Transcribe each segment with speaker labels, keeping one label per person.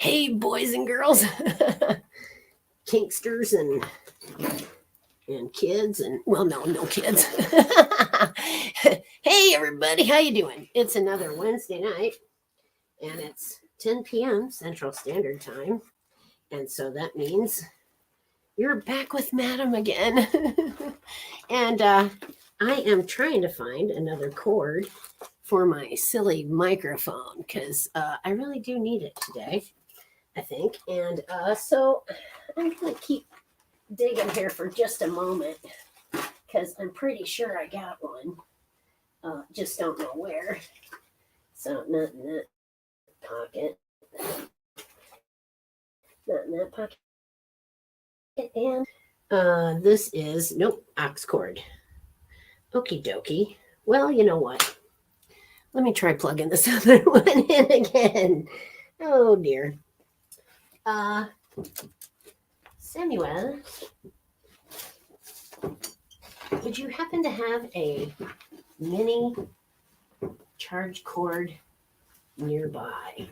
Speaker 1: Hey, boys and girls, kinksters and kids, and well, no kids. Hey, everybody, how you doing? It's another Wednesday night, and it's 10 p.m. Central Standard Time, and so that means you're back with Madam again. And I am trying to find another cord for my silly microphone because I really do need it today, I think. And so I'm going to keep digging here for just a moment because I'm pretty sure I got one. Just don't know where. So not in that pocket. Not in that pocket. And this is, nope, aux cord. Okie dokie. Well, you know what? Let me try plugging this other one in again. Oh dear. Samuel, would you happen to have a mini charge cord nearby?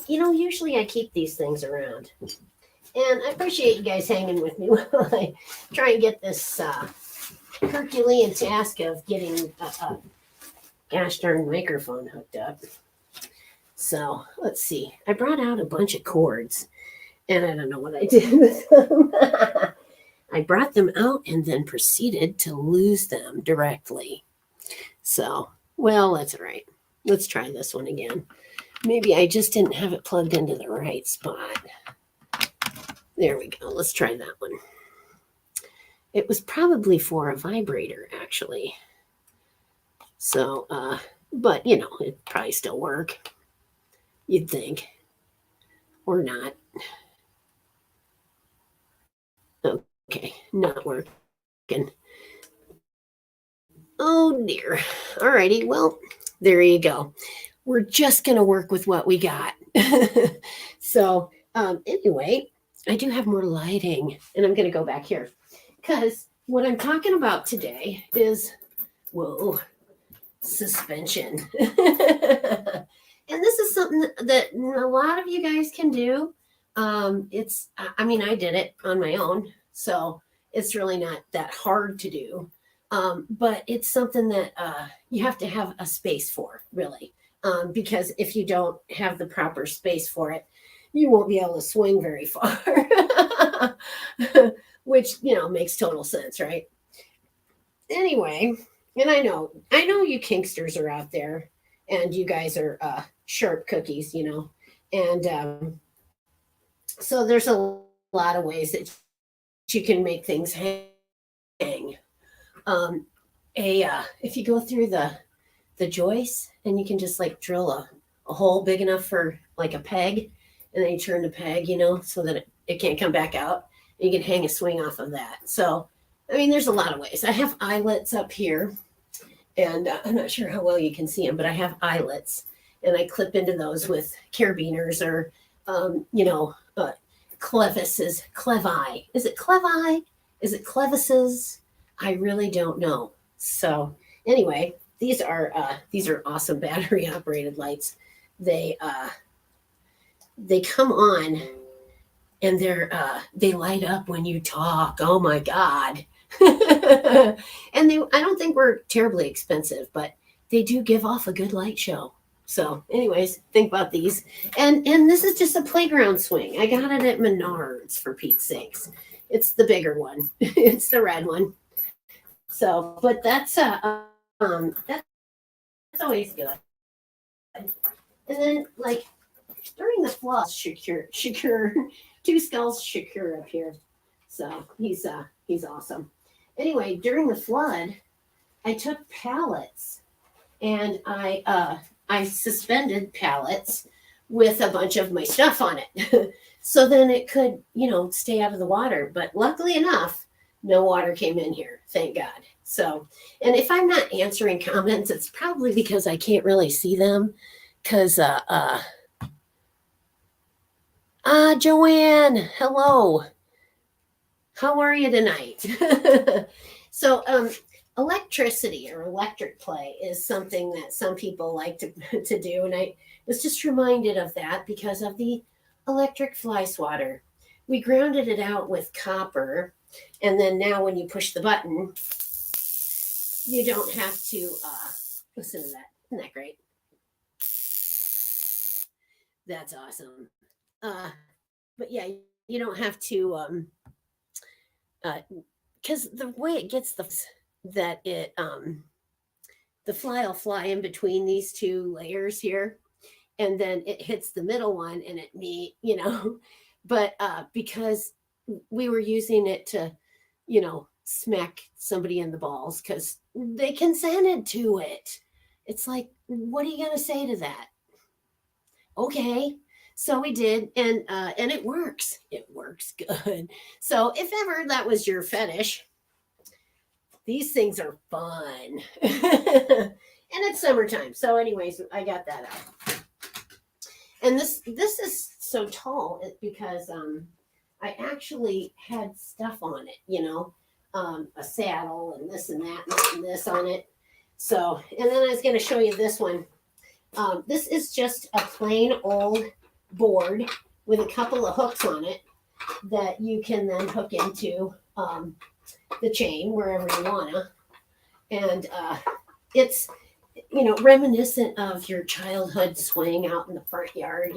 Speaker 1: Usually I keep these things around. And I appreciate you guys hanging with me while I try and get this Herculean task of getting a gosh darn microphone hooked up. So let's see. I brought out a bunch of cords, and I don't know what I did with them. I brought them out and then proceeded to lose them directly. So, well, that's all right. Let's try this one again. Maybe I just didn't have it plugged into the right spot. There we go. Let's try that one. It was probably for a vibrator, actually. So, but, it'd probably still work. You'd think. Or not. Okay, not working. Oh, dear. All righty. Well, there you go. We're just going to work with what we got. So, anyway, I do have more lighting, and I'm going to go back here because what I'm talking about today is, suspension. And this is something that a lot of you guys can do. I did it on my own, so it's really not that hard to do. But it's something that you have to have a space for, really. Because if you don't have the proper space for it, you won't be able to swing very far, which, makes total sense, right? Anyway, and I know you kinksters are out there and you guys are sharp cookies, and so there's a lot of ways that you can make things hang. If you go through the joist and you can just like drill a hole big enough for like a peg, and then you turn the peg, so that it can't come back out, and you can hang a swing off of that. So, there's a lot of ways. I have eyelets up here, and I'm not sure how well you can see them, but I have eyelets, and I clip into those with carabiners or, clevises, clevi. Is it clevi? Is it clevises? I really don't know. So anyway, these are awesome battery operated lights. They come on, and they light up when you talk. Oh my God. And I don't think we're terribly expensive, but they do give off a good light show. So anyways, think about these. And this is just a playground swing. I got it at Menards, for Pete's sakes. It's the bigger one. It's the red one. So, but that's always good. And then, like, during the flood, Shakur, two skulls Shakur up here. So he's awesome. Anyway, during the flood, I took pallets and I suspended pallets with a bunch of my stuff on it. So then it could, stay out of the water. But luckily enough, no water came in here. Thank God. So, and if I'm not answering comments, it's probably because I can't really see them. Because, Joanne, hello. How are you tonight? So, electricity or electric play is something that some people like to, to do. And I was just reminded of that because of the electric fly swatter. We grounded it out with copper. And then now when you push the button, you don't have to listen to that. Isn't that great? That's awesome. But yeah, you don't have to because the way it gets that it the fly will fly in between these two layers here, and then it hits the middle one and it but because we were using it to smack somebody in the balls because they consented to it. It's like, what are you going to say to that? Okay. So we did, and it works. It works good. So if ever that was your fetish, these things are fun. And it's summertime. So anyways, I got that out. And this is so tall because I actually had stuff on it, a saddle and this and that and this on it. So, and then I was going to show you this one. This is just a plain old board with a couple of hooks on it that you can then hook into the chain wherever you wanna. And it's reminiscent of your childhood swing out in the front yard,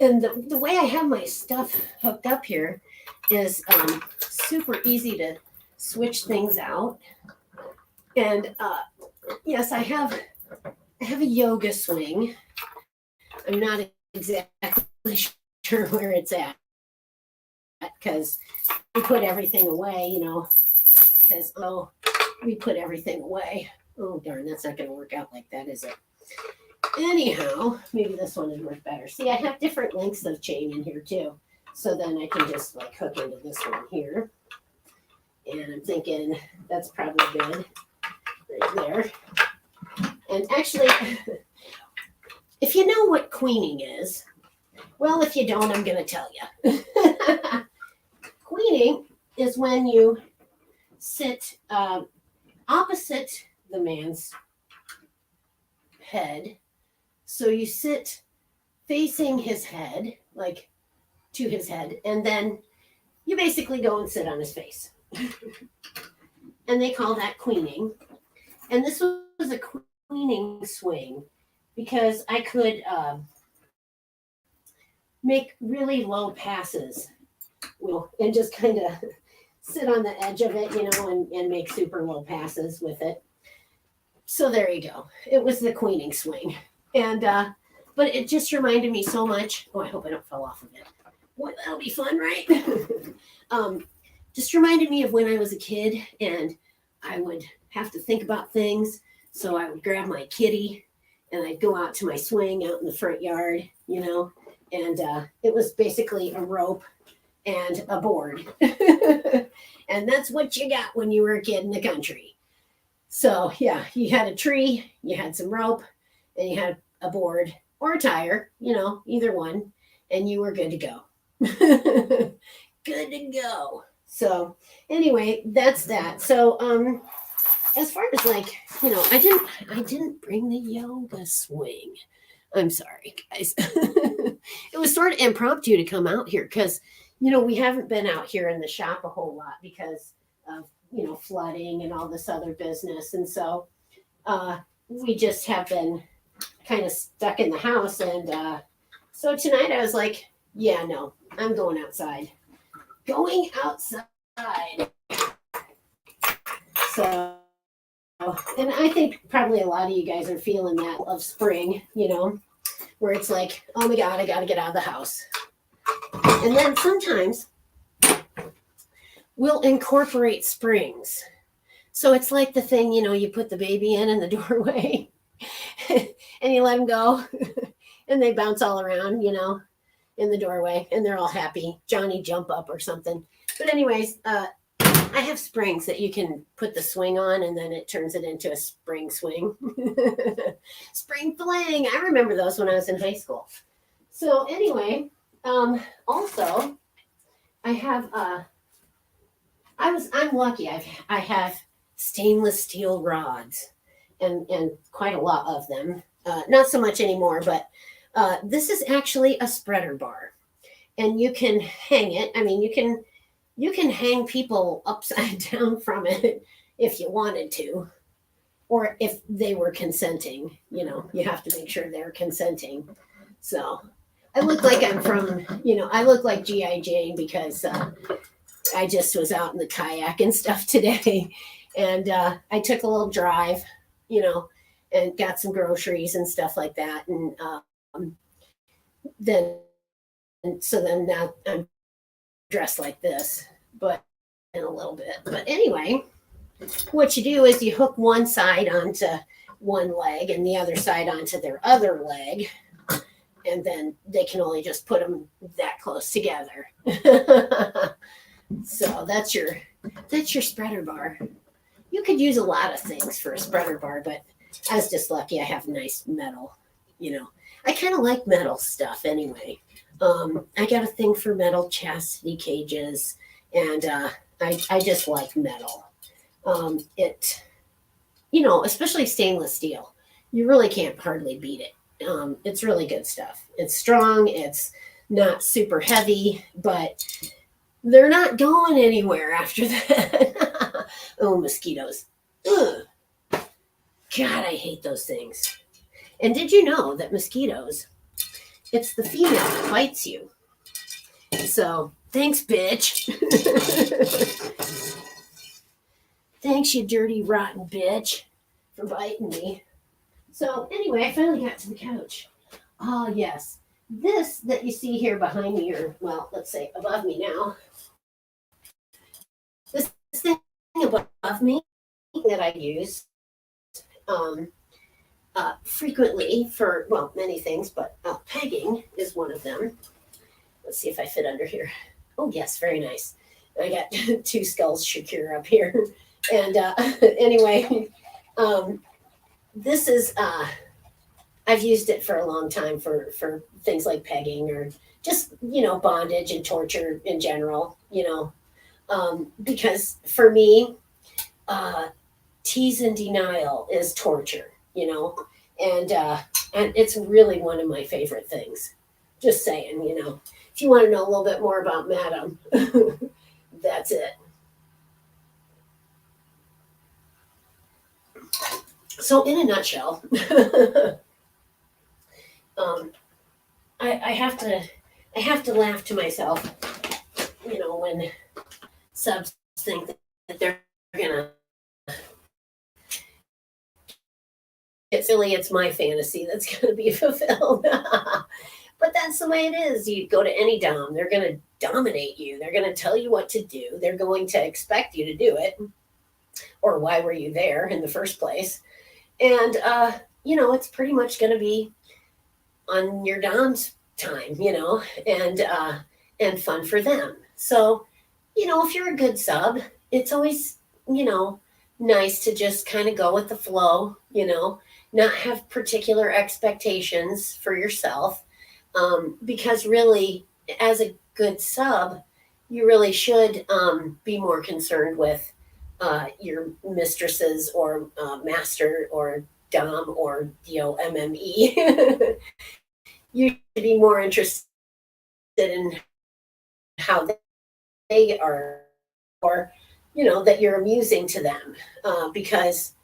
Speaker 1: and the way I have my stuff hooked up here is super easy to switch things out. And yes, I have a yoga swing. I'm not exactly sure where it's at because we put everything away, because we put everything away. Oh darn, that's not going to work out like that, is it? Anyhow, maybe this one would work better. See, I have different lengths of chain in here too, so then I can just like hook into this one here. And I'm thinking that's probably good right there. And actually, if you know what queening is, well, if you don't, I'm going to tell you. Queening is when you sit opposite the man's head. So you sit facing his head, like to his head, and then you basically go and sit on his face. And they call that queening. And this was a queening swing because I could make really low passes, and just kind of sit on the edge of it, and make super low passes with it. So there you go. It was the queening swing. And but it just reminded me so much. Oh, I hope I don't fall off of it. Boy, that'll be fun, right? Just reminded me of when I was a kid and I would have to think about things. So I would grab my kitty and I'd go out to my swing out in the front yard, and it was basically a rope and a board. And that's what you got when you were a kid in the country. So yeah, you had a tree, you had some rope, and you had a board or a tire, either one, and you were good to go. Good to go. So anyway, that's that. So as far as I didn't bring the yoga swing. I'm sorry, guys. It was sort of impromptu to come out here because we haven't been out here in the shop a whole lot because of flooding and all this other business, and so we just have been kind of stuck in the house. And so tonight I was like, yeah, no, I'm going outside. Going outside. So, and I think probably a lot of you guys are feeling that of spring, where it's like, oh my God, I got to get out of the house. And then sometimes we'll incorporate springs. So it's like the thing, you put the baby in the doorway and you let them go and they bounce all around, in the doorway, and they're all happy. Johnny jump up or something. But anyways, I have springs that you can put the swing on and then it turns it into a spring swing. Spring fling. I remember those when I was in high school. So anyway, also I have I'm lucky. I have stainless steel rods, and quite a lot of them. Not so much anymore, but this is actually a spreader bar, and you can hang it. I mean, you can hang people upside down from it if you wanted to, or if they were consenting. You have to make sure they're consenting. So I look like I'm from, I look like GI Jane because I just was out in the kayak and stuff today, and I took a little drive, you know, and got some groceries and stuff like that, and then so then now I'm dressed like this, but in a little bit. But anyway, what you do is you hook one side onto one leg and the other side onto their other leg, and then they can only just put them that close together. So that's your spreader bar. You could use a lot of things for a spreader bar, but I was just lucky I have nice metal. I kind of like metal stuff anyway. I got a thing for metal chastity cages, and I just like metal. It, especially stainless steel, you really can't hardly beat it. It's really good stuff. It's strong. It's not super heavy, but they're not going anywhere after that. Oh, mosquitoes. Ugh. God, I hate those things. And did you know that mosquitoes, it's the female that bites you? So, thanks, bitch. Thanks, you dirty, rotten bitch, for biting me. So, anyway, I finally got to the couch. Oh, yes. This that you see here behind me, or, well, let's say above me now, this thing above me that I use um, frequently for, well, many things, but pegging is one of them. Let's see if I fit under here. Oh, yes, very nice. I got two skulls Shakira up here. And anyway, this is, I've used it for a long time for things like pegging or just, bondage and torture in general, because for me, tease and denial is torture, and it's really one of my favorite things. Just saying, if you want to know a little bit more about Madam, that's it. So, in a nutshell, I have to laugh to myself, when subs think that they're gonna. It's my fantasy that's gonna be fulfilled. But that's the way it is. You go to any dom, they're gonna dominate you. They're gonna tell you what to do. They're going to expect you to do it, or why were you there in the first place? And it's pretty much going to be on your dom's time, and fun for them. So, if you're a good sub, it's always, nice to just kind of go with the flow, not have particular expectations for yourself, because really, as a good sub, you really should be more concerned with your mistresses or master or dom or DOMME. You should be more interested in how they are, or that you're amusing to them, because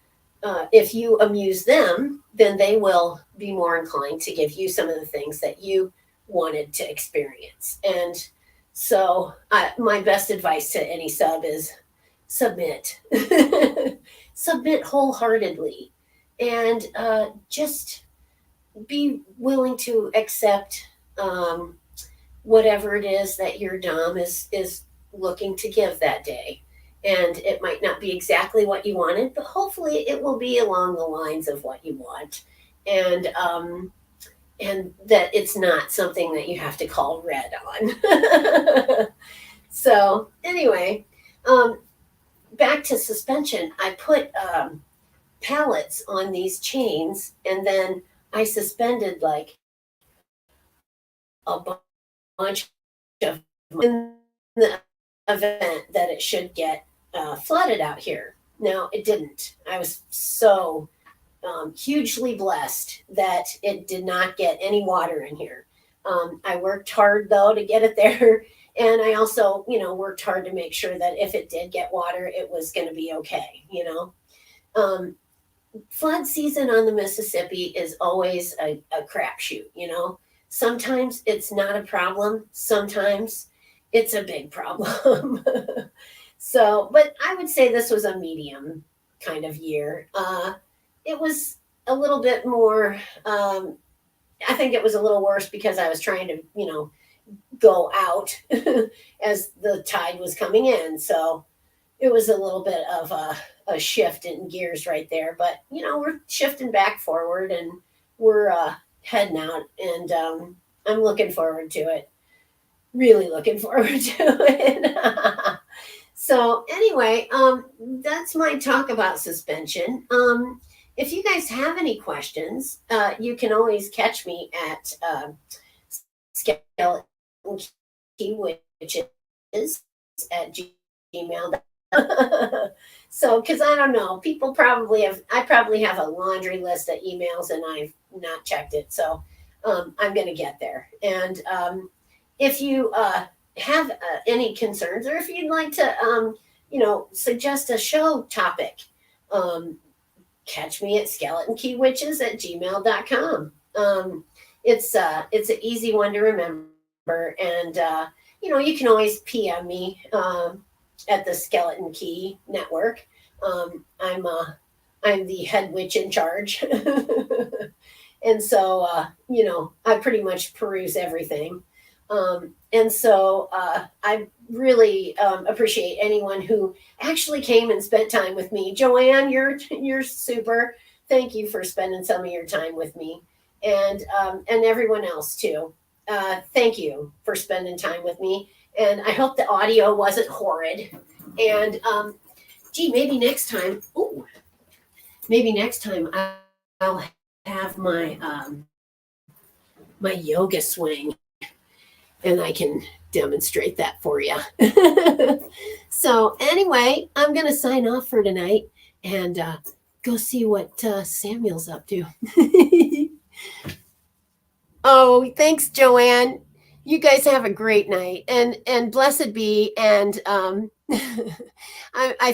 Speaker 1: if you amuse them, then they will be more inclined to give you some of the things that you wanted to experience. And so my best advice to any sub is submit. Submit wholeheartedly, and just be willing to accept whatever it is that your dom is looking to give that day. And it might not be exactly what you wanted, but hopefully it will be along the lines of what you want, and that it's not something that you have to call red on. So anyway, back to suspension. I put pallets on these chains, and then I suspended like a bunch of in the event that it should get flooded out here. Now, it didn't. I was so hugely blessed that it did not get any water in here. I worked hard, though, to get it there. And I also, worked hard to make sure that if it did get water, it was going to be okay. Flood season on the Mississippi is always a crapshoot. Sometimes it's not a problem. Sometimes it's a big problem. So, but I would say this was a medium kind of year. It was a little bit more, I think it was a little worse because I was trying to, go out as the tide was coming in. So it was a little bit of a shift in gears right there. But, we're shifting back forward and we're heading out. And I'm looking forward to it. Really looking forward to it. So anyway, that's my talk about suspension. If you guys have any questions, you can always catch me at skeleton key witches at gmail.com. So, because I don't know, I probably have a laundry list of emails and I've not checked it. So I'm going to get there. And if you have any concerns, or if you'd like to, suggest a show topic, catch me at skeletonkeywitches at gmail.com. It's an easy one to remember. And, you can always PM me at the Skeleton Key Network. I'm the head witch in charge. And so, I pretty much peruse everything. And so I really appreciate anyone who actually came and spent time with me. Joanne, you're super. Thank you for spending some of your time with me, and everyone else too. Thank you for spending time with me. And I hope the audio wasn't horrid. And maybe next time. Maybe next time I'll have my my yoga swing. And I can demonstrate that for you. So anyway, I'm going to sign off for tonight and go see what Samuel's up to. Oh, thanks, Joanne. You guys have a great night and blessed be. And I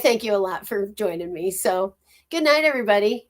Speaker 1: thank you a lot for joining me. So good night, everybody.